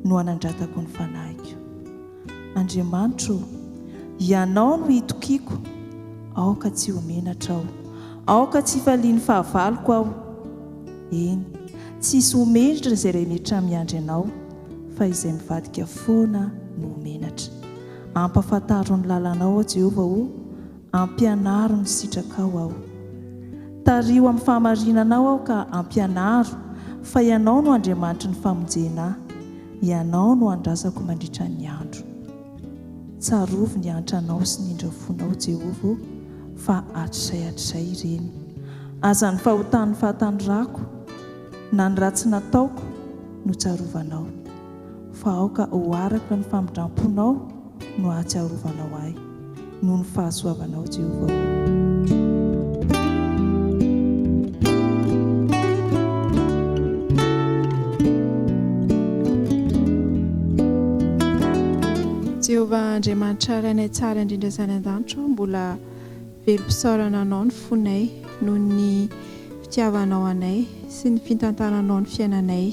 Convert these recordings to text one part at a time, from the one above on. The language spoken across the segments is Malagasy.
no anandratako ny fanahiko. Andriamanitro, ianao no hitokiako, aoka tsy homenatra aho, aoka tsy faliany fahavaloko aho. Eny, tsisy homenitra izay rehetra miandry anao, fa izay mivadika foana no homenatra. Ampafantaro ny lalànao aho Jehovah, ampianaro ny sitrakao aho. Tario amin'ny fahamarinanao aho ka ampianaro, fa ianao no Andriamanitra ny famonjena, ianao no andrasako mandritra ny andro. Tsarovy ny antranao sy ny indrafonao Jehovah, fa atrisay ireny. Aza ny fahotany fahatanyrako, na ny ratsy nataoko no tsarovanao, fa aoka ho araka ny famindramponao no ahatsiarovanao ahy, noho ny fahasoavanao Jehovah. Jehovah Andriamanitra ranay tsara indrindra izany an-danitro, mbola velom-pisaorana anao ny fonay noho ny fitiavanao anay sy ny fitantananao ny fiainanay.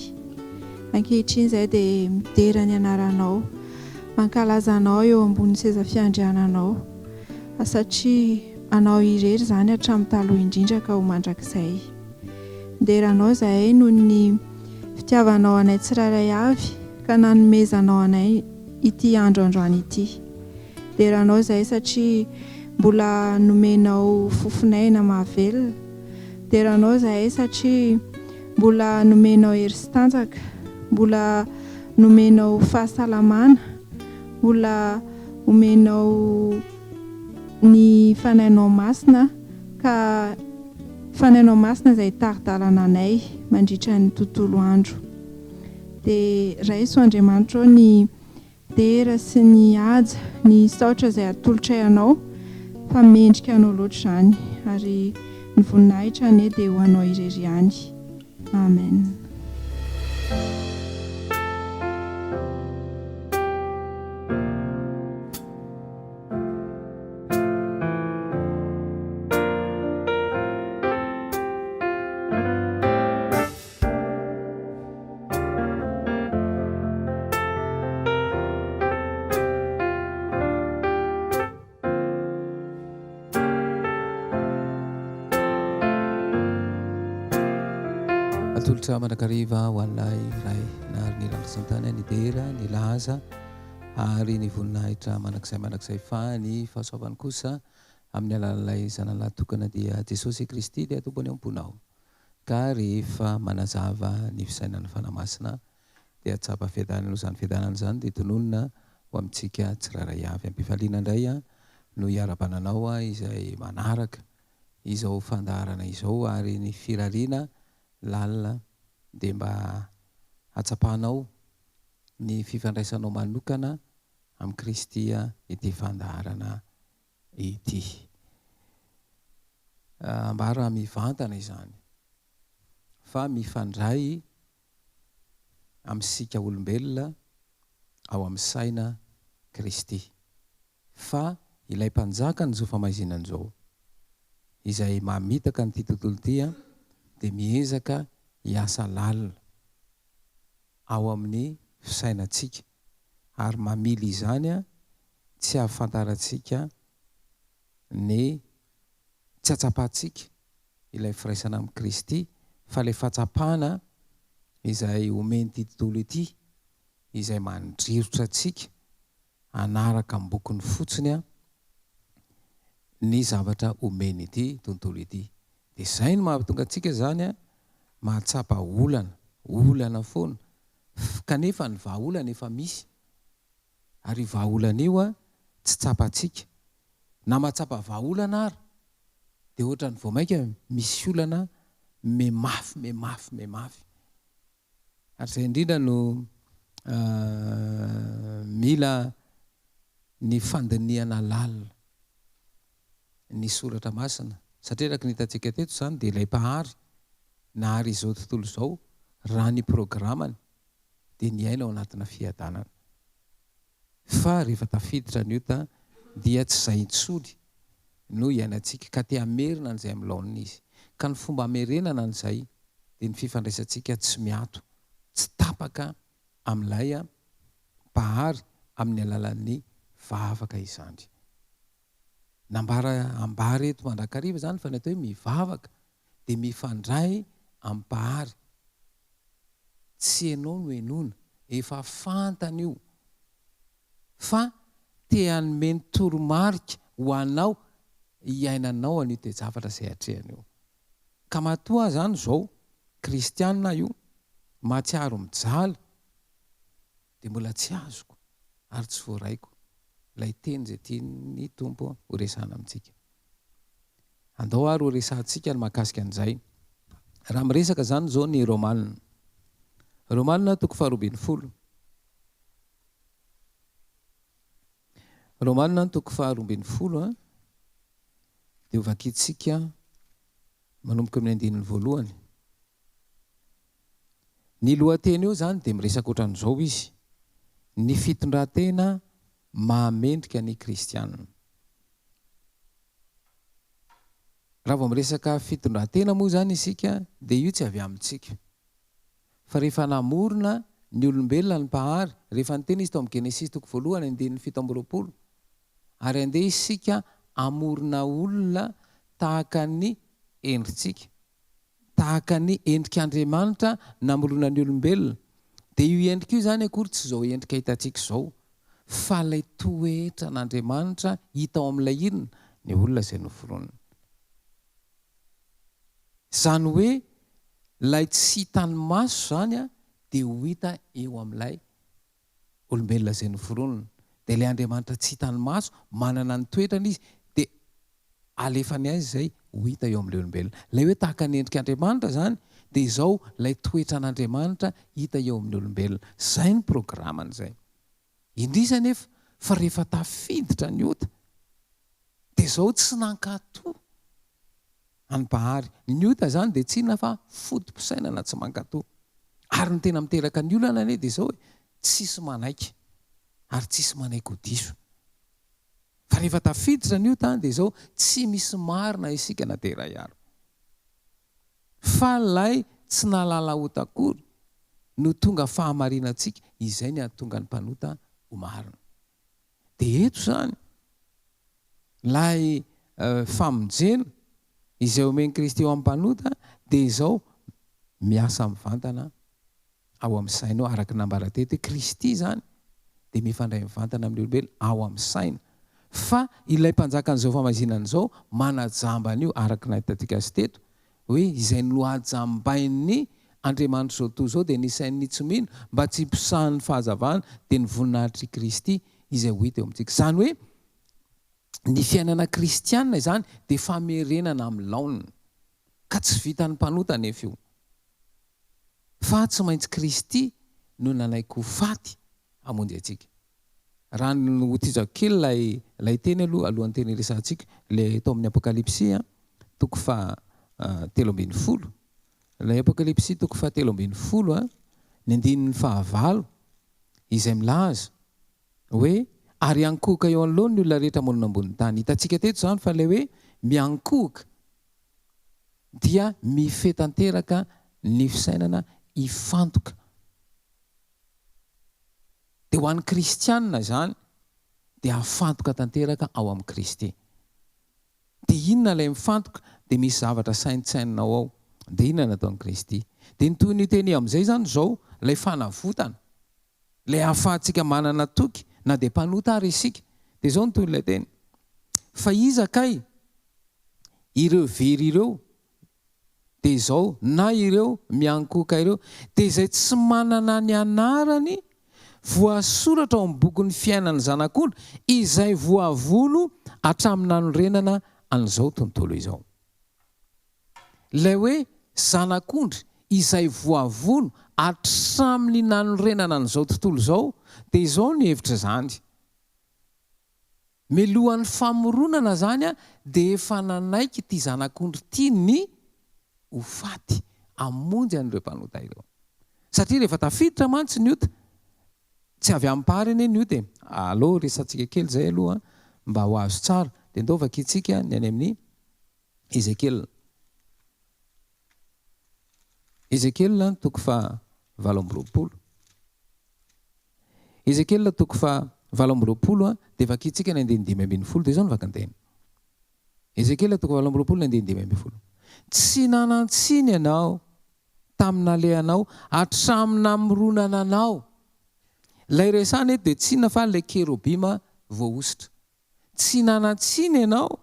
Ankehitriny izay dia midera ny anaranao, mankalaza anao eo ambony seza fiandriananao, satria anao irery izany hatramin'ny taloha indrindra ka ho mandrakizay. Mideranao izahay noho ny fitiavanao anay tsiraray avy ka nanomezanao anay ity androandroany ity. Deranao izahay satria mbola nomenao fofonaina mahavelona. Deranao izahay satria mbola nomenao hery sy tanjaka, mbola nomenao fahasalamana, mbola nomenao ny fanainao masina, ka fanainao masina izay taridalana anay mandritra ny tontolo andro. Dia raiso Andriamanitra ny dera sy ny haja, ny saotra izay atolotray anao, fa mendrika anao loatra izany, ary ny voninahitra anie dia ho anao irery ihany. Amen. Atolotra manakariva ho anay iray, nary ny rangatsantany ny dera, ny laza, ary ny voninahitra manakizay fa ny fahasoavany kosa amin'ny alalan'ilay zanalahy tokana dia Jesosy Kristy dia tompony amponao. Ka rehefa manazava ny fisainan'ny fanamasina dia tsapa fiadanana izany fiadanana izany dia tononona ho amintsika tsiraray avy. Ampifaliana indray no hiara-bananao izay manaraka izao fandaharana izao, ary ny firariana lalina dia mba atsapanao ny fifandraisanao manokana amin'ny Kristy ity fandaharana ity. Mbara mivantana izany fa mifandray amin'sika olombelona ao amin'ny saina Kristy, fa ilay mpanjaka ny zo famaizinana izao izay mamitaka nyity tontolo ity dia miezaka hiasa lalina ao amin'ny fisainantsika, ary mamily izany tsy ahafantarantsika ny tsy atsapantsika ilay firaisana amin'ny Kristy, fa ilay fahatsapana izay omeny ity tontolo ity, izay mandrirotra antsika anaraka amin'ny bokony fotsiny ny zavatra omeny ity tontolo ity. Dia izay no mahatonga antsika zany mahatsapa olana foana, kanefa ny vahaolana efa misy, ary vahaolana io tsy tsapantsika. Na mahatsapa vahaolana ary dia ohatra ny vao maika misy olana memafy. Ary izay indrindra no mila ny fandiniana lalina ny soratra masina, satria raky ny hitantsika teto izany dia ilay mpahary nahary izao tontolo izao raha ny programany dia ny aina ao anatina fiadanana. Fa rehefa tafiditra ny ota dia tsy izay intsony no iainantsika, ka te hamerina an'izay amin'ny laonina izy. Ka ny fomba hamerenana an'izay dia ny fifandraisantsika tsy miato, tsy tapaka amin'ilay mpahary amin'ny alalan'ny vavaka izany. Ambara eto mandrakariva zany fa ny atao hoe mivavaka dia mifandray amin'ny mpahary. Tsy ianao no enona, efa fantana io, fa te hanome toromarika ho anao iainanao an'io toe-javatra izay hatrehana io. Ka matoa zany zao kristianina io, matsiaro mijaly dia mbola tsy azoko ary tsy voaraiko ilay teny izay tiany tompo ho resana amintsika. Andao ary ho resantsika ny mahakasika an'izay. Raha miresaka zany zao ny Romanina. Romanina toko 12. Romanina toko 12 dia hovakitsika manomboka amin'ny 1:9. Ny lohateny eo zany dia miresaka ohatran'izao izy: ny fitondrantena mahamendrika ny kristianina. Raha vao miresaka fitondrantena moa zany isika dia io tsy avy amintsika, fa rehefa namorona ny olombelona ny mpahary, rehefa niteny izy tao amin'ny Genesis toko 1:7, ary andeha isika amorona olona tahaka ny endritsika, tahaka ny endrik'Andriamanitra namorona ny olombelona. Dia io endrika io zany akory tsy izao endrika hitantsika izao, fa ilay toetra n'Andriamanitra hita ao amin'ilay inona, ny olona izay noforonina. Zany hoe ilay tsy hitan'ny maso zany dia ho hita eo amin'ilay olombelona izay noforonina. Dia ilay Andriamanitra tsy hitan'ny maso manana ny toetrany izy, dia alefany azy izay ho hita eo amin'ilay olombelona. Ilay hoe tahaka ny endrik'Andriamanitra zany dia izao ilay toetra n'Andriamanitra hita eo amin'ny olombelona. Zay ny programany izay. Indrisy anefa fa rehefa tafiditra ny ota dia izao tsy nankatoa any mpahary. Ny ota zany dia tsy inona fa fotom-pisainana tsy mankatoa. Ary ny tena miteraka ny olana anie dia izao hoe tsisy manaiky ary tsisy manaiky ho diso. Fa rehefa tafiditra ny ota dia izao tsy misy marina isika na dia iray ary. Fa ilay tsy nalala ota akory no tonga fahamarinantsika, izay ny ahatonga ny mpanota ho marina. Dia eto zany ilay famonjena izay omeny Kristy eo amin'ny mpanota dia izao miasa mivantana ao amin'ny saina ao, araka nambara teto hoe Kristy zany dia mifandray mivantana amin'ny olombelona ao amin'ny saina. Fa ilay mpanjakan'izao famazinana izao manajamba an'io, araka nahitantsika azy teto hoe izay nohajambain'ny Andriamanitra izao toa izao dia nisain'ny nitsomino mba tsy hiposahan'ny fahazavana dia ny voninahitry Kristy izay ho hita eo amintsika. Zany hoe ny fiainana kristianina izany dia famerenana amin'ny laonina, ka tsy vitan'ny mpanota nefa io. Fa tsy maintsy Kristy no nanaiko faty hamonjy antsika. Raha no hotizako kely ilay teny alohan'ny teny resantsika, ilay tao amin'ny Apokalipsia toko 13. Ilay Apokalipsia toko 13, ny 9:9, izay milaza hoe ary ankohoka eo anoloany ny olona rehetra monina ambonin'ny tany. Hitantsika teto zany fa ilay hoe miankohoka dia mifetanteraka ny fisainana hifantoka. Dia ho an'ny kristianina zany dia hafantoka tanteraka ao amin'ny Kristy. Dia inona ilay mifantoka? Dia misy zavatra saintsainina ao. Dia inona nataon'i Kristy? Dia ny toy ny teny amin'izay zany zao ilay fanavotana, ilay ahafahantsika manana toky na dia mpanota ary isika. Dia izao ny toy ilay teny: fa iza kay ireo very ireo, dia izao na ireo miankohoka ireo, dia izay tsy manana ny anarany voasoratra ao amin'ny bokin'ny fiainan'ny zanak'ondry izay voavono hatramin'ny nanorenana an'izao tontolo izao. Ilay hoe zanak'ondry izay voavono hatramin'ny nanorenana an'izao tontolo izao, dia izao ny hevitra zany. Milohan'ny famoronana zany dia efa nanaiky ity zanak'ondry ity ny ho faty hamonjy an'ireo mpanota ireo. Satria rehefa tafiditra mantsy ny ota, tsy avy amin'ny mpahary anie ny ota. Aleo resantsika kely zay aloha mba ho azo tsara. Dia ndao vakitsika ny any amin'ny Ezekiel toko 7. Ezekiel toko fa 7 dia vakitsika ny 5:10 dia izao ny vakantena. Ezekiel toko 7 ny 5:10. Tsy nanantsiny ianao tamina lehanao atramina mironana anao. Ilay resana eto dia tsinona fa ilay kerobima voaositra. Tsy nanantsiny ianao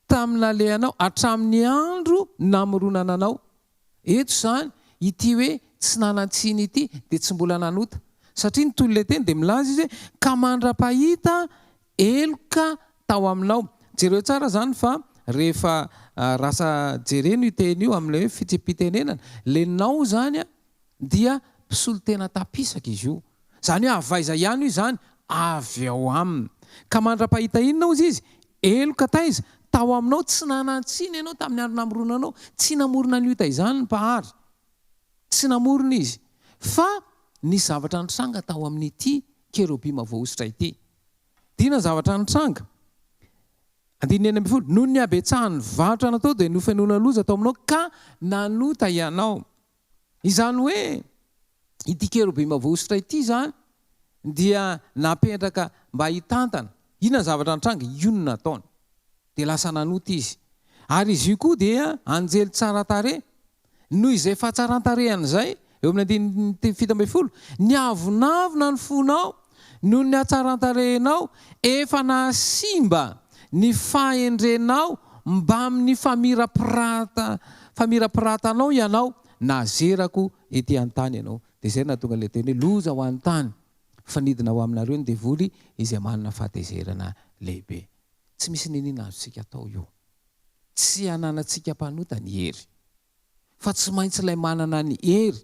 tamina lehanao atramin'ny andro namoronana anao. Eto izany ity hoe tsy nanantsiny ity dia tsy mbola nanota. Satria ny tolona teny dia milaza izy hoe ka mandra-pahita eloka tao aminao. Jereo tsara zany fa rehefa rasa jereno io teny io amin'ilay hoe fitsipitenenana, lenao zany dia mpisolo tena tapisaka izy io. Zany hoe avaiza ihany io zany avy ao aminy. Ka mandra-pahita inona ozy izy? Eloka taiza tao aminao, tsy nanantsiny ianao tamin'ny andro namoronanao. Tsy namorona ny ota izany ny mpahary. Tsy namorona izy. Fa ny zavatra nitranga tao amin'ity kerobima voaositra ity. Dina zavatra nitranga. 9:12 noho ny abetsahan'ny varotra natao dia nofenoana loza tao aminao ka nanota ianao. Izany hoe ity kerobima voaositra ity zany dia napetraka mba hitantana. Inona zavatra nitranga? Io no nataony. Dia lasa nanota izy. Ary izy io koa dia anjely tsara tarehy. Noho izay fahatsaran-tarehany izay, eo amin'ny 7:10, ny avonavona ny fonao noho ny hatsaran-tarehinao efa nasimba ny fahendrenao mba amin'ny famirapirantanao ianao, nazerako ety an-tany ianao. Dia izay nahatonga ilay teny hoe loza ho an tany fanidina ho aminareo ny devoly izay manana fahatezerana lehibe. Tsy misy ninina azontsika atao io. Tsy hananantsika mpanota ny hery, fa tsy maintsy ilay manana ny hery,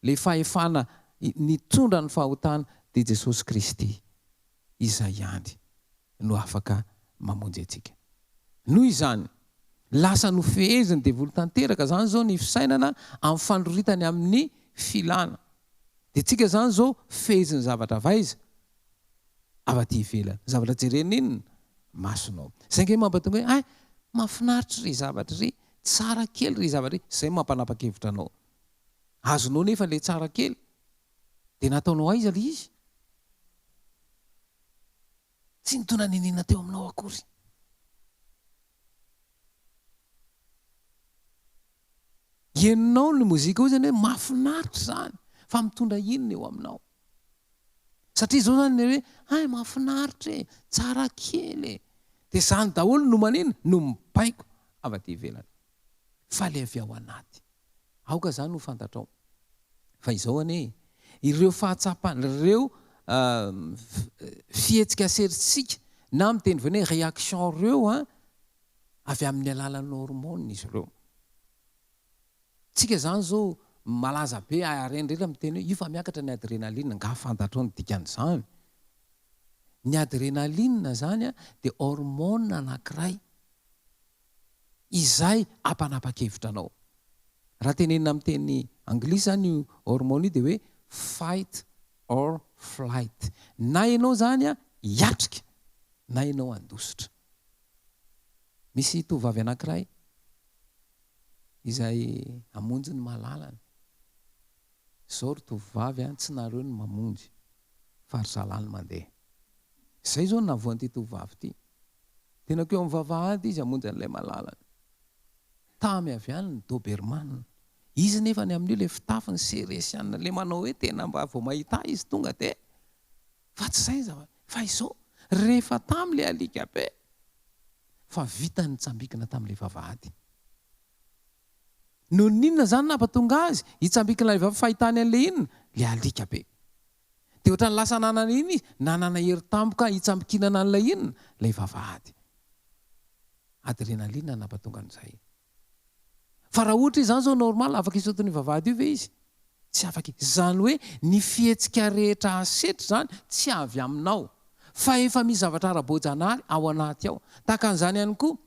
ilay fahefana nitondra ny fahotana dia Jesosy Kristy. Izay ihany no afaka mamonjy antsika. Noho izany, lasa nofeheziny devoly tanteraka zany zao ny fisainana amin'ny fandroritany amin'ny filana. Dia tsika zany zao feheziny zavatra vaiza avaty ivelany. Zavatra jerena inona? Masonao. Izay nge mampatonga hoe mahafinaritra ry zavatra ry, tsara kely ry zavatra ry. Izay mampanapa-kevitra anao. Azonao nefa ilay tsara kely dia nataonao aiza ilay izy? Tsy nitondra ninina teo aminao akory. Henonao ny mozika io zany hoe mahafinaritra zany, fa mitondra inona eo aminao? Satria zao zany hoe mahafinaritra e, tsara kely e. Dia zany daholo no manina no mibaiko avaty ivelany. Fa ilay avy ao anaty. Aoka zany ho fantatrao. Fa izao anie, ireo fahatsapana, ireo fihetsika seritsika na miteny voany hoe réaction ireo avy amin'ny alalan'ny hormone izy ireo. Tsika zany zao malaza be arendrena miteny hoe io fa miakatra ny adrénaline, nga fantatrao ny dikan'izany. Ny adrénaline zany dia hormone anankiray izay ampanapa-kevitra anao. Raha tenenina amin'ny teny anglisy zany io hormone io dia hoe fight or flight. Na ianao zany hiatrika, na ianao handositra. Misy tovovavy anankiray izay hamonjy ny mahalalana. Izao ry tovovavy tsy nareo ny mamonjy, fa ry zalahy ny mandeha. Izay zao navoan'ity tovovavy ity. Tena keo amin'ny vavahady izy hamonjy an'ilay mahalalana. Tamy avy any ny Doberman. Izy nefa ny amin'io ilay fitafiny seresiana, ilay manao hoe tena mba vao mahita izy tonga dia fa tsy izay zavatra. Fa izao rehefa tam'ilay alika be, fa vita ny tsambikina tamin'ilay vavahady. Noho ninona zany nampatonga azy hitsambikina ilay vavahady fahitany an'ilay inona? Ilay alika be. Dia ohatrany lasa nanana iny izy, nanana hery tampoka hitsambikinana an'ilay inona? Ilay vavahady. Adrénaline nampatonga an'izay. Fa raha ohatra izany zao normal, afaka isoton'ny vavahady io ve izy? Tsy afaka. Zany hoe ny fihetsika rehetra asetra zany tsy avy aminao, fa efa misy zavatra ara-boajanahary ao anaty ao. Tahaka an'izany ihany koa,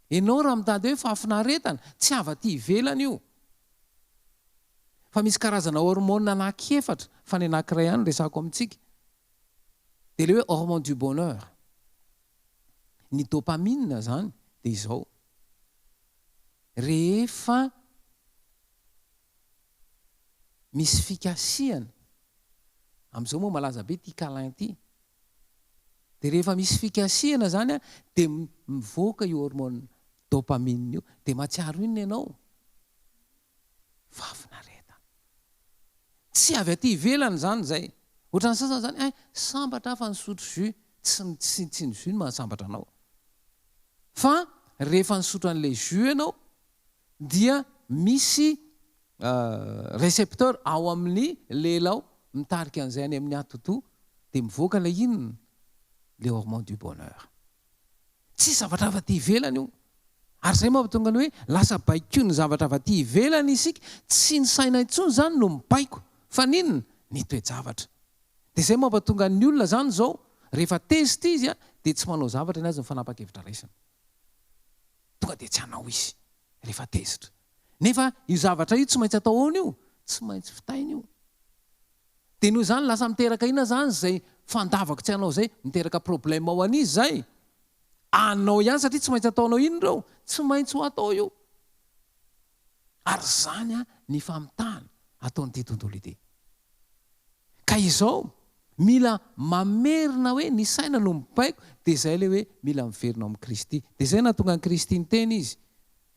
ianao raha mitady hoe fahafinaretana, tsy avaty ivelany io. Fa misy karazana hormone anankiefatra, fa ny anankiray ihany resako amintsika. Dia ilay hoe hormone du bonheur. Ny dopamine zany dia izao. Rehefa misy fikasiana Amin'izao moa malaza be ty câlin ty. Dia rehefa misy fikasihana zany a dia mivoaka io hormone dopamine io dia matsiaro inona ianao. Vavinareta. Tsy avy aty ivelany zany zay. Ohatran'ny sasany zany sambatra fa nisotro jus, tsy ny jus no mahasambatra anao. Fa rehefa nisotro an'ilay jus ianao dia misy récepteur ao amin'ny lelao mitarika an'izay any amin'ny atoto dia mivoaka ilay inona le hormone du bonheur. Tsy zavatra avy aty ivelany io. Ary izay mampatonga ny hoe lasa baiko ny zavatra avy aty ivelany isika, tsy ny saina intsony zany no mibaiko fa ninona ny toe-javatra. Dia izay mampatonga ny olona zany zao rehefa tezitra izy dia tsy manao zavatra anazy ny fanapa-kevitra raisina. Tonga dia tsy hanao izy rehefa tezitra. Nefa io zavatra io tsy maintsy atao ahoana io? Tsy maintsy fitaina io. Dia noho izany lasa miteraka ina zany zay fandavaka tsy hanao zay, miteraka problème ao an'izy zay. Anao ihany satria tsy maintsy ataonao inona reo? Tsy maintsy ho atao io. Ary zany ny famitahana ataon'ity tontolo ity. Ka izao mila mamerina hoe ny saina no mibaiko dia izay ilay hoe mila miverina amin'ny Kristy. Dia izay nahatonga ny Kristy niteny izy.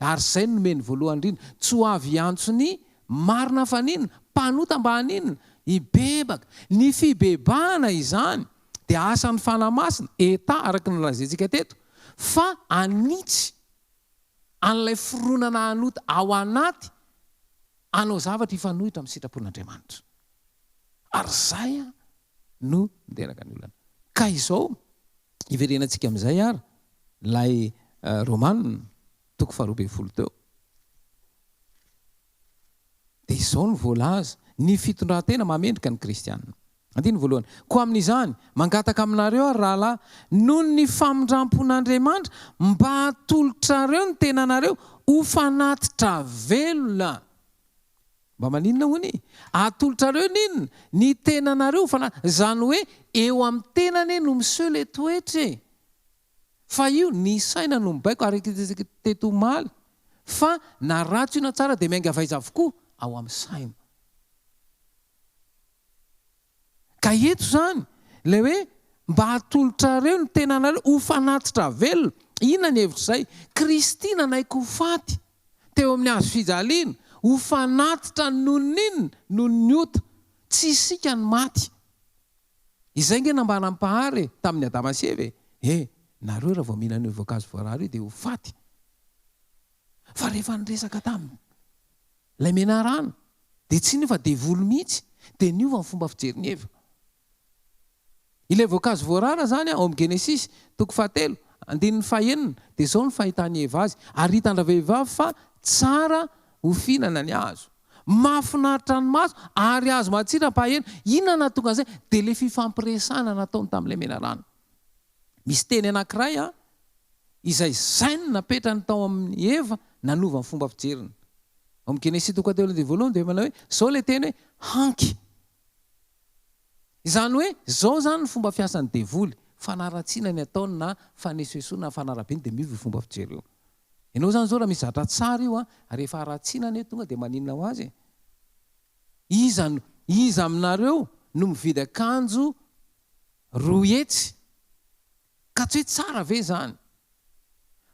Ary izay no nomeny voalohany indrindra. Tsy ho avy antsony marina fa ninona? Mpanota mba haninona? Hibebaka. Ny fibebahana izany dia asan'ny fanamasina eta araka ny lazaintsika teto. Fa anitsy an'ilay fironana hanota ao anaty anao zavatra hifanohitra amin'ny sitrapon'Andriamanitra. Ary izay no miteraka ny olana. Ka izao iverenantsika amin'izay ary lay Romanina 12:20 teo. Dia izao ny voalaza ny fitondran-tena mamendrika ny kristianina. Andiny voalohany. Koa amin'izany mangataka aminareo ary rahalahy noho ny famindrampon'Andriamanitra mba hatolotrareo ny tenanareo ho fanatitra velona. Mba maninona hony? Atolotrareo ninona? Ny tenanareo zany hoe eo amin'ny tenany no miseho ilay toetra. Fa io ny saina no mibaiko ary teto maly. Fa na ratsy io na tsara dia miainga avaiza avokoa ao amin'ny saina. Ka eto zany ilay hoe mba hatolotrareo ny tenanareo ho fanatitra velona. Inona ny hevitra izay? Kristy nanaiko ho faty teo amin'ny hazo fijaliana ho fanatitra noho ninona? Noho ny ota. Tsy isika ny maty. Izay nge nambanam-pahary tamin'ny Adama sy Eva. Nareo raha vao mihinana io voankazo voarary io dia ho faty. Fa rehefa niresaka taminy ilay menarana dia tsy ny fa devolo mihitsy dia niova ny fomba fijery ny Eva. Ilay voankazo voarara zany ao amin'ny Genesis 3:9 dia izao ny fahitany Eva azy. Ary hitandra vehivavy fa tsara ho fihinana ny hazo. Mahafinaritra ny maso ary hazo matsira mpaheno. Inona nahatonga an'izay? Dia ilay fifampiresana nataony tamin'ilay menarana. Misy teny anankiray izay zainy napetrany tao amin'ny Eva nanova ny fomba fijeriny. Ao amin'ny Genesis 3:20 dia manao hoe izao ilay teny hoe hanky. Izany hoe izao zany ny fomba fiasan'ny devoly. Fanaratsiana ny ataony na fanesoesoana na fanarabeny dia miova fomba fijery io. Ianao zany zao raha misy zatra tsara io rehefa haratsinany tonga dia maninona ho azy? Iza aminareo no mividy akanjo 2 hetsy ka tsy hoe tsara ve zany?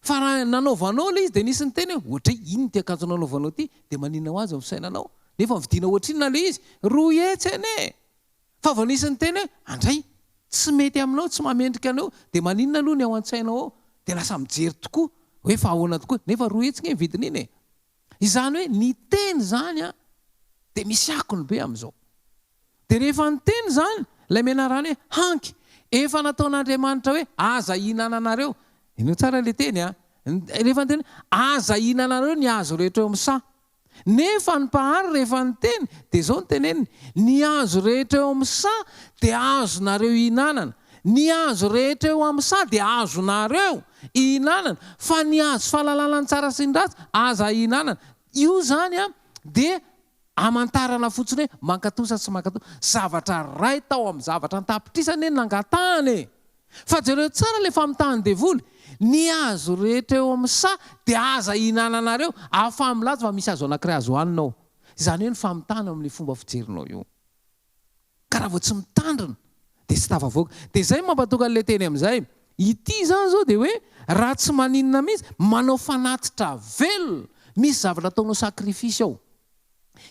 Fa raha nanaovanao ilay izy dia nisy ny teny hoe ohatra ino ty akanjo nanaovanao ty dia maninona ho azy amin'ny sainanao? Nefa mividiana ohatrinona ilay izy? 2 hetsy ane. Fa vao nisy ny teny hoe andray tsy mety aminao, tsy mamendrika anao dia maninona aloha ny ao an-tsainao ao? Dia lasa mijery tokoa hoe fa ahoana tokoa. Nefa 2 hetsy nge vidiny iny. Izany hoe ny teny zany dia misy akony be amin'izao. Dia rehefa ny teny zany ilay menarana hoe hanky. Efa nataon'Andriamanitra hoe aza ihinananareo. Ino tsara ilay teny rehefa ny teny aza ihinanareo ny hazo rehetra eo amin'ny saha. Nefa ny mpahary rehefa ny teny dia izao ny teneniny. Ny hazo rehetra eo amin'ny saha dia azonareo ihinanana. Ny hazo rehetra eo amin'ny saha dia azonareo ihinanana. Fa ny hazo fahalalana ny tsara sy ny ratsy aza ihinanana. Io zany dia amantarana fotsiny hoe mankatosa sy mankatosa. Zavatra ray tao amin'ny zavatra antapitrisany nangatahany. Fa jereo tsara ilay famitahany devoly. Ny hazo rehetra eo amin'ny saha dia aza ihinananareo. Afa milaza fa misy hazo anankiray azo hohaninao. Izany hoe ny famitahana amin'ny fomba fijerinao io. ka raha vao tsy mitandrina dia tsy tafavoaka. Dia izay mampatoka an'ilay teny amin'izay. Ity zany zao dia hoe raha tsy maninona mihitsy manao fanatitra velona, misy zavatra ataonao sakrifisy ao.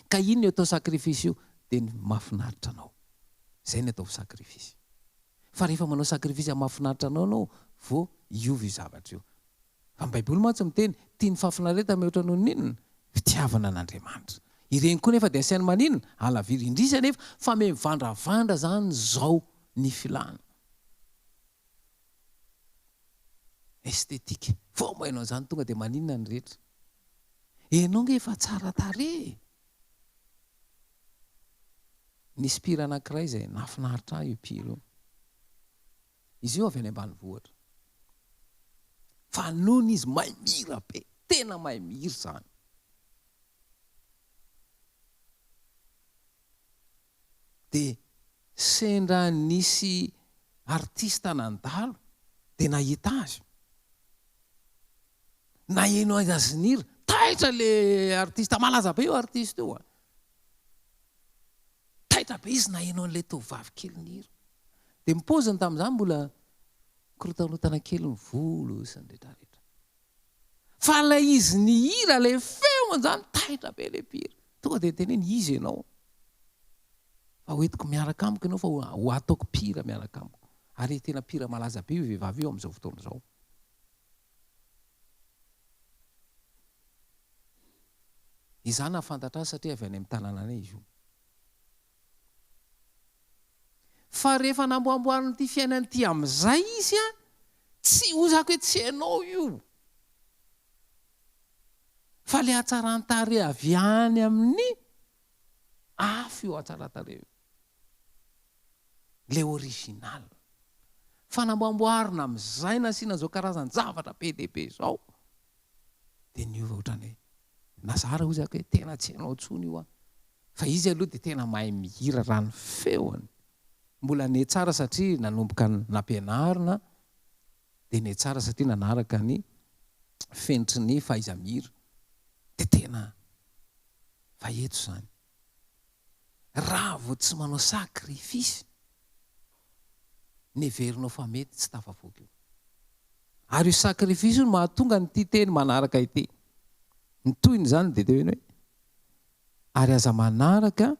Ka iny atao sakrifisy io dia mahafinaritra anao. Izay ny atao sakrifisy. Fa rehefa manao sakrifisy amin'ny mahafinaritra anao vao iova io zavatra io. Fa ny Baiboly mantsy miteny tia ny fahafinareta mihoatra noho ny inona? Fitiavana an'Andriamanitra. Ireny koa nefa dia asiany maninona? Alaviry indrisy nefa fa mivandravandra zany zao ny filana. Estetika. Vao mainao zany tonga dia maninona ny rehetra. Enao nge efa tsara tarehy. Nisy mpira anankiray izay nafinaritra io mpira io. Izy io avy any ambanivohitra. Fa noho izy mahay mira be, tena mahay mira zany. Dia sendra nisy artista nandalo dia nahita azy. Naheno azy nira, taitra le artista, malaza be io artista io. Taitra be izy naheno an'ilay tovovavy kely nira. Dia mipoziny tamin'izany mbola korotanotana kely ny volo sy ny rehetrarehetra. Fa ilay izy nihira, ilay feony zany taitra be ilay mpira. Tonga dia teneny izy ianao. Fa hoentiko miaraka amiko ianao fa ho ataoko mpira miaraka amiko. Ary tena mpira malaza be io vehivavy io amin'izao fotoana izao. Izany nahafantatra azy satria avy any amin'ny tanànanay izy io. Fa rehefa namboamboariny ity fiainany ity amin'izay izy tsy hozako hoe tsy hainao io. Fa le hatsaran-tare avy any amin'ny afo io hatsaran-tare io. Le original. Fa namboamboarina amin'izay nasiana zao karazany zavatra be dia be zao. Dia niova ohatrany nazara hozako hoe tena tsy hainao tsony io. Fa izy aloha dia tena mahay mihira raha ny feony. Mbola ne tsara satria nanomboka nampianarina, dia ne tsara satria nanaraka ny fentry ny fahaiza-mihira. Dia tena fa eto zany. Raha vao tsy manao sakrifisy, neverinao fa mety tsy tafavoaka io. Ary io sakrifisy io no mahatonga nyity teny manaraka ity. Ny toyny zany dia hoe ary aza manaraka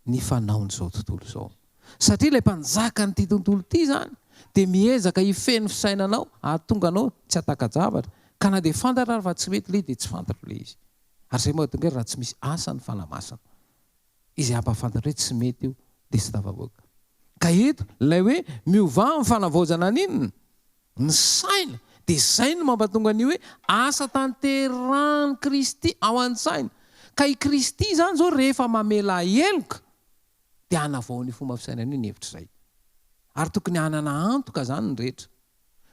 ny fanaon'izao tontolo izao. Satria ilay mpanjaka nyity tontolo ity zany dia miezaka hifeno fisainanao ahatonga anao tsy hataka-javatra. Ka na dia fantatra fa tsy mety le dia tsy fantatra le izy. Ary izay mahatonga raha tsy misy asa ny fanamasana. Izy hampafantatra hoe tsy mety io dia tsy tafavoaka. Ka eto ilay hoe miova amin'ny fanavaozana n'inona? Ny saina. Dia izay no mampatonga ny hoe asa tanterahany Kristy ao an-tsaina. Ka i Kristy zany zao rehefa mamela heloka dia hanavao ny fomba fisainana io ny hevitra izay. Ary tokony hanana antoka zany ny rehetra.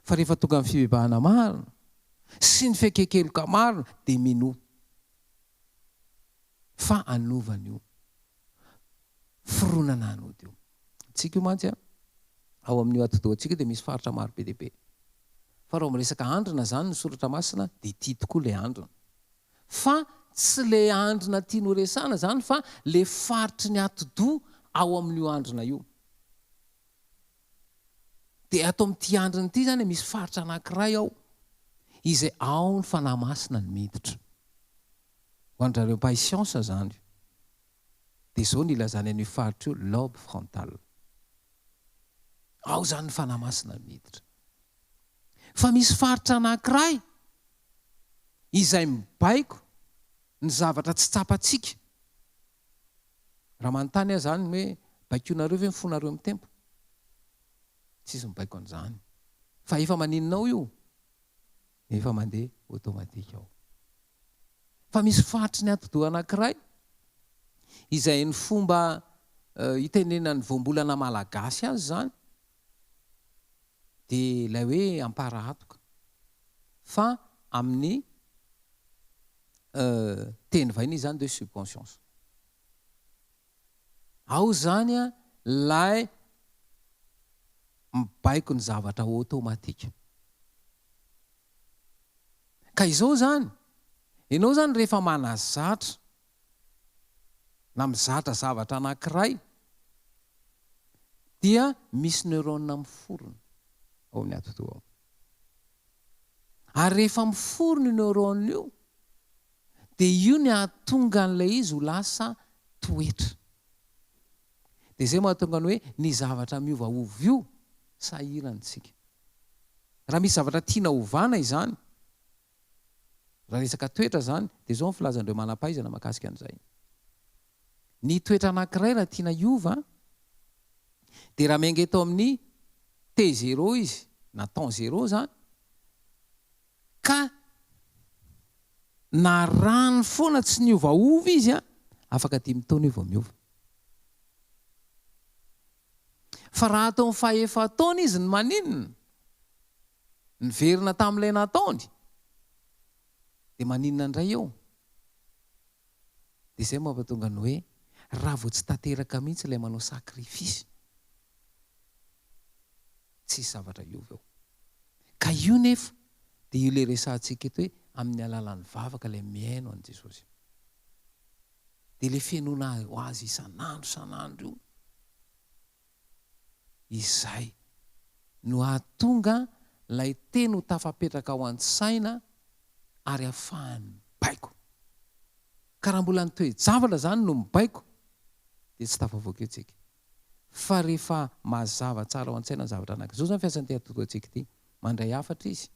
Fa rehefa tonga amin'ny fibebahana marina sy ny fekekeloka marina dia minoa. Fa anovana io. Fironana anody io. Tsika io mantsy ao amin'ny atodoantsika dia misy faritra maro be dia be. Fa raha miresaka andrina zany ny soratra masina dia tia tokoa ilay andrina. Fa tsy ilay andrina tiano resana zany fa ilay faritry ny atodoa ao amin'io andrina io. Dia ato amin'ity andrina ity zany misy faritra anankiray ao izay ao ny fanahy masina ny miditra. Ho an'ireo mpahay siansa zany. Dia izao ny ilazany an'io faritra io lobe frontal. Ao zany ny fanahy masina ny miditra. Fa misy faritra anankiray izay mibaiko ny zavatra tsy tsapatsika. Raha manontany aho zany hoe baikionareo ve mifonareo amin'ny tempo? Tsisy mibaiko an'izany. Fa efa maninonao io? Efa mandeha automatika ao. Fa misy faritry ny atodoa anankiray izay ny fomba hitenenan'ny voambolana malagasy azy zany dia ilay hoe amparahatoka. Fa amin'ny teny vahiny zany de subconscience. Ao zany lay mibaiko ny zavatra automatika. Ka izao zany, ianao zany rehefa manazatra na mizatra zavatra anankiray dia misy neurone miforona ao amin'ny atoto ao. Ary rehefa miforona io neurone io, dia io ny ahatonga an'ilay izy ho lasa toetra. Dia izay mahatonga ny hoe ny zavatra miovaova io sahirantsika. Raha misy zavatra tiana ovana izany, raha resaka toetra zany, dia izao ny filazan'ireo manam-pahaizana mahakasika an'izay. Ny toetra anankiray raha tiana hiova, dia raha miainga eto amin'ny T0 izy, na temps 0 zany, ka na rano foana tsy niovaova izy, afaka 10 taona io vao miova. Fa raha atao amin'ny fahefa-taona izy ny maninona, niverina tamin'ilay nataony, dia maninona indray eo. Dia izay mampatonga ny hoe raha vao tsy tanteraka mihitsy ilay manao sakrifisy, tsisy zavatra iova eo. Ka io nefa dia io ilay resantsika eto hoe amin'ny alalan'ny vavaka ilay miaino an' Jesosy. Dia ilay fiainoana ho azy isan'andro io, izay no ahatonga ilay teny ho tafapetraka ao an-tsaina ary ahafahany mibaiko. Ka raha mbola nitoejavatra zany no mibaiko, dia tsy tafavoaka eo tsika. Fa rehefa mazava tsara ao an-tsaina ny zavatra anankiray, zao zany fiasan'ny atoto antsika ity, mandray hafatra izy.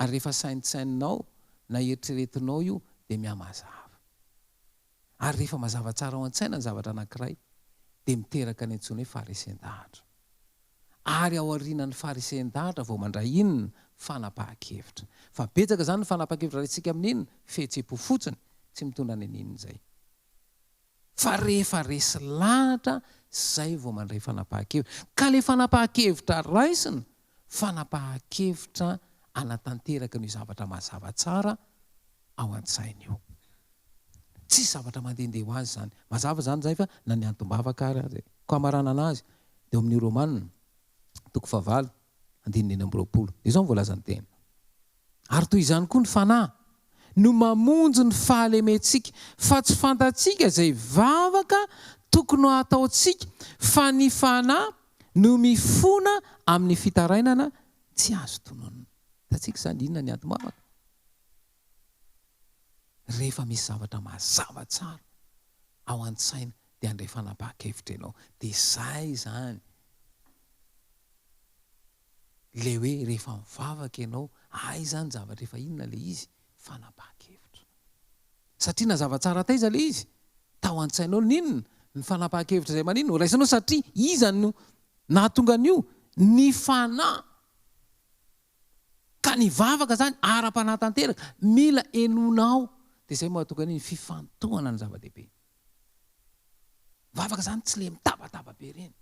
Ary rehefa saintsaininao na eritreretinao io dia mihamazava. Ary rehefa mazava tsara ao an-tsaina ny zavatra anankiray, dia miteraka ny antsoina hoe faharisan-dahatra. Ary ao aorianan'ny faharisan-dahatra vao mandray inona fanapahan-kevitra. Fa betsaka zany ny fanapahan-kevitra rahatsika amin'inona fihetsem-po fotsiny, tsy mitondra ny aninona izay. Fa rehefa resy lahatra zay vao mandray fanapahan-kevitra. Ka ilay fanapahan-kevitra raisina, fanapahan-kevitra anatanteraka ny zavatra mazava tsara ao an-tsaina io. Tsy zavatra mandehandeha ho azy zany. Mazava zany zay fa na ny Fotoam-bavaka ary ko amarana anazy dia amin'ny Romanina 9:9-20. Izao voalaza ny tena. Ary toy izany koa ny fanahy no mamonjy ny fahalementsika, fa tsy fantatsika izay vavaka tokony ho ataontsika, fa ny fanahy no mifona amin'ny fitarainana tsy azo tonoina. Tatsika izany inona ny Fotoam-bavaka? Rehefa misy zavatra mazava tsara ao an-tsaina dia andray fanapahan-kevitra ianao. Dia izay zany le hoe rehefa mivavaka ianao, izany zavatra efa inona le izy? Fanapahan-kevitra. Satria na zava-tsara taiza le izy, tao an-tsainao ninona ny fanapahan-kevitra izay maninona raisanao, satria iza no nahatonga an'io? Ny fanahy. Ka ny vavaka zany ara-panatanteraka, mila enonao. Dia izay mahatonga ny fifantohana ny zava-dehibe. Vavaka zany tsy le mitabataba be reny.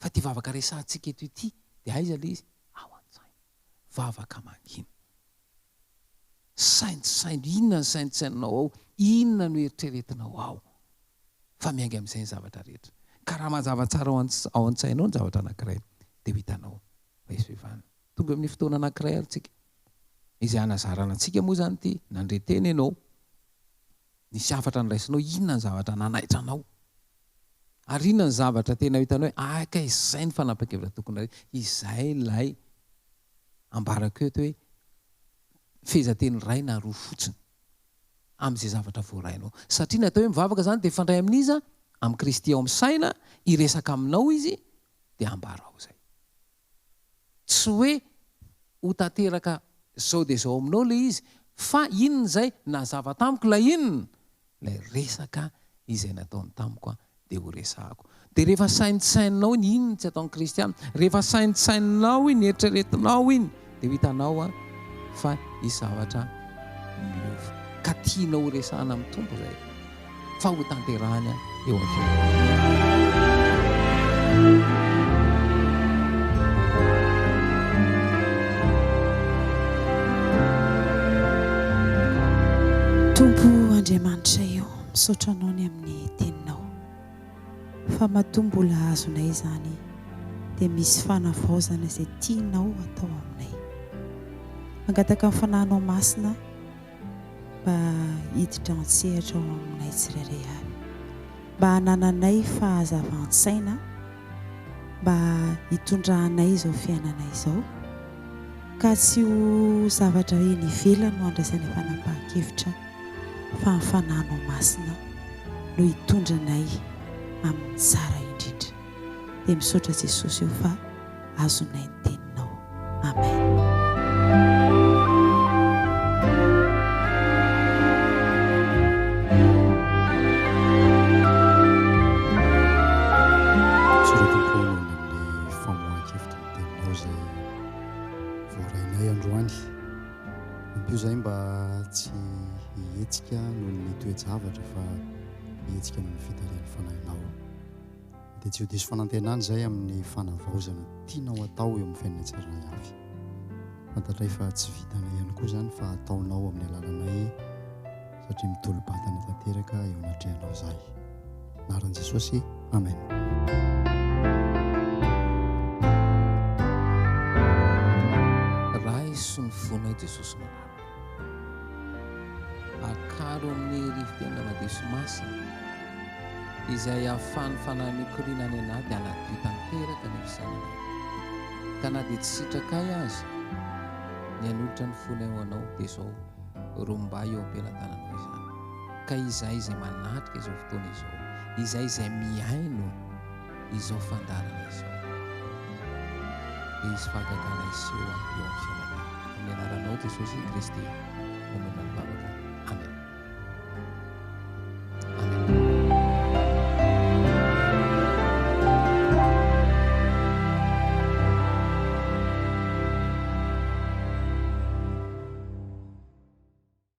Fa ty vavaka resantsika eto ity, dia aiza le izy? Ao an-tsaina. Vavaka mangina. Saintsaindo, inona ny saintsaininao ao? Inona no eritreretinao ao? Fa miainga amin'izay ny zavatra rehetra. Ka raha mazava tsara ao an-tsainao ny zavatra anankiray, dia ho hitanao fa izy vehivavy. Tonga amin'ny fotoana anankiray ary tsika. Izay hanazarana antsika moa zany ity, nandreteny ianao. Nisy hafatra niraisinao, inona ny zavatra nanaitranao? Ary inona ny zavatra tena hitanao hoe ka izay ny fanapahan-kevitra tokony izay ilay ambarako eto hoe fehezanteny iray na roa fotsiny amin'izay zavatra voarainao. Satria natao hoe mivavaka zany dia fandray amin'iza amin'ny Kristy ao amin'ny saina, iresaka aminao izy dia ambarao izay. Tsy hoe ho tanteraka zao dia zao aminao le izy, fa inona izay nazava tamiko, la inona ilay resaka izay nataony tamiko dia ho resahako. Dia rehefa saintsaininao iny, inona tsy ataon'ny Kristiana, rehefa saintsaininao iny, eritreretinao iny, dia ho hitanao fa izy zavatra miova. Ka tianao ho resahana amin'ny tompo izay, fa ho tanterahany eo amin'ny Tompo Andriamanitra eo, misaotra anao ny amin'ny teninao. Fa matombola azonay izany dia misy fanavaozana izay tianao atao aminay. Mangataka ny fanahinao masina mba hiditra an-tsehatra ao aminay tsirairay avy, mba hanananay fahazavan-tsaina mba hitondrahanay izao fiainanay izao, ka tsy ho zavatra hoe nivelany no andraisany fanapa-kevitra fa ny fananao masina no hitondranay amin'ny tsara indrindra. Dia misaotra Jesosy eo fa azonay ny teninao. Amen. Io zay mba tsy hihetsika noho ny toejavatra fa hihetsika noho ny fitarian'ny fanahinao. Dia tsy ho diso fanantenana zay amin'ny fanavaozana tianao atao eo amin'ny fiainana tsara avy. Fantatray fa tsy vitanay ihany koa zany fa ataonao amin'ny alalanay satria mitolo-batana tanteraka eo anatrehanao zay. Anaran'i Jesosy, amen. Ray sy ny fonay Jesosy manana akaro amin'ny rivo-piainana madio sy masina izay ahafahany fanahy mikorina any anaty anaty tanteraka ny fisainanay, ka na dia tsy sitrakay azy ny hanolotra ny fonay ho anao dia izao romba eo am-pelantananao izany. Ka izay manatrika izao fotoana izao, izay miaino izao fandarana izao, dia izy fahagagana iseho eo amin'ny fiainanay. Amin'ny anaranao Jesosy Kristy, manana ny vavaka.